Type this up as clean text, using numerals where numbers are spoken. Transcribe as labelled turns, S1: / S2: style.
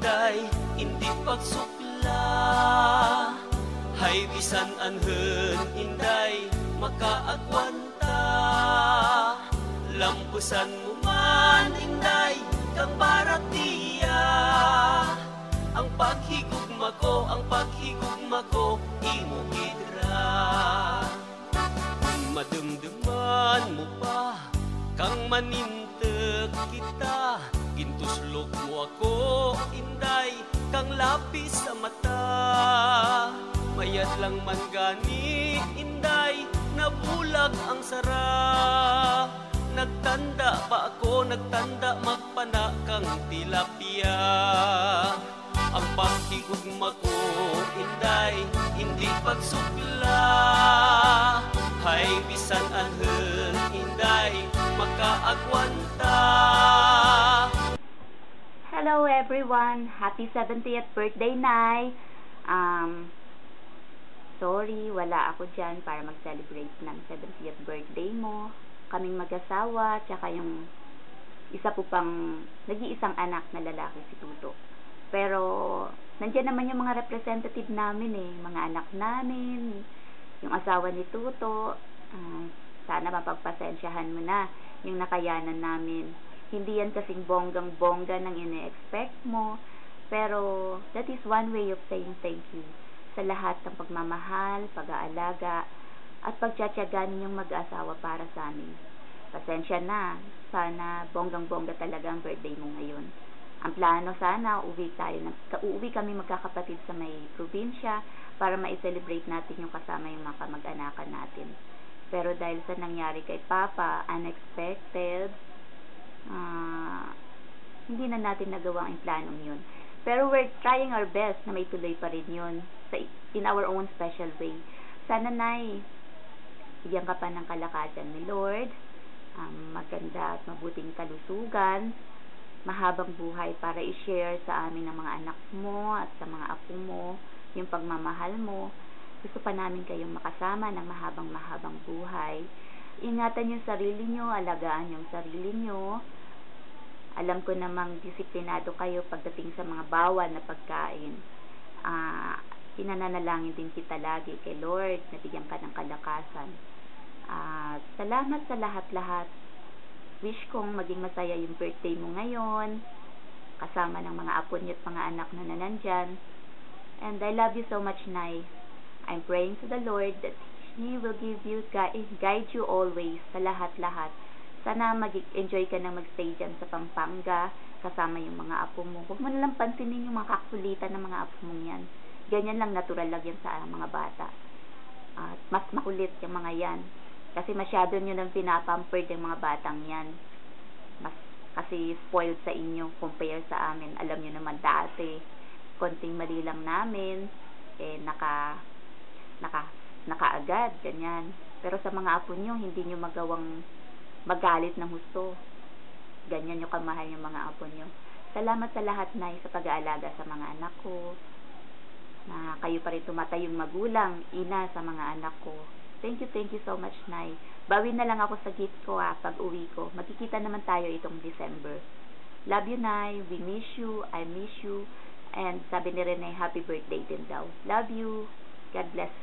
S1: inday, hindi pagsukla. Hay bisan anhen inday, makaagwanta. Lampusan mo man inday, kang baratiya. Ang paghigugma ko, imo hidra. Madumduman mo pa, kang manintek kita. Gintuslok mo ako, inday, kang lapis sa mata. Mayat lang man gani, inday, nabulag ang sara. Nagtanda pa ako, magpana kang tilapia. Ang paghigugma ko, inday, hindi pagsukla. Hay bisan anhen, inday, makaagwanta.
S2: Hello everyone! Happy 70th birthday, Nay! Sorry, wala ako dyan para mag-celebrate ng 70th birthday mo. Kaming mag-asawa, tsaka yung isa po pang nag-iisang anak na lalaki, si Tuto. Pero, nandiyan naman yung mga representative namin mga anak namin, yung asawa ni Tuto. Sana mapagpasensyahan mo na yung nakayanan namin. Hindi yan kasing bonggang-bongga ng ine-expect mo, pero that is one way of saying thank you sa lahat ng pagmamahal, pag-aalaga, at pagtsatsaga ninyong mag-asawa para sa amin. Pasensya na, sana bonggang-bongga talaga ang birthday mo ngayon. Ang plano sana, uuwi kami magkakapatid sa may probinsya para ma-celebrate natin yung kasama yung mga kamag-anakan natin. Pero dahil sa nangyari kay Papa, unexpected, hindi na natin nagawa ang planong yun. Pero we're trying our best na may tuloy pa rin yun in our own special way. Sana, Nay, bigyan ka pa ng kalakasan ni Lord, maganda at mabuting kalusugan, mahabang buhay para i-share sa amin ng mga anak mo at sa mga apo mo yung pagmamahal mo. Gusto pa namin kayong makasama ng mahabang buhay. Ingatan yung sarili nyo, alagaan yung sarili nyo. Alam ko namang disiplinado kayo pagdating sa mga bawal na pagkain. Pinananalangin din kita lagi kay Lord na bigyan ka ng kalakasan. Salamat sa lahat-lahat. Wish kong maging masaya yung birthday mo ngayon, kasama ng mga apo niyo at mga anak na nandyan. And I love you so much, Nay. I'm praying to the Lord that He will guide you always sa lahat-lahat. Sana mag-enjoy ka na mag-stay dyan sa Pampanga, kasama yung mga apo mo. Huwag mo nalang pansinin yung mga kakulitan ng mga apo mong yan. Ganyan lang, natural lang yan sa mga bata. At mas makulit yung mga yan. Kasi masyado nyo nang pinapampered yung mga batang yan. Mas kasi spoiled sa inyo compare sa amin. Alam nyo naman dati, konting mali lang namin, nakaagad, ganyan. Pero sa mga apo nyo, hindi nyo magawang magalit ng husto. Ganyan yung kamahal yung mga apo nyo. Salamat sa lahat, Nay, sa pag-aalaga sa mga anak ko. Na kayo pa rin tumatayong magulang, ina sa mga anak ko. Thank you so much, Nay. Bawi na lang ako sa gift ko pag uwi ko. Magkikita naman tayo itong December. Love you, Nay. We miss you. I miss you. And sabi ni Rene, happy birthday din daw. Love you. God bless.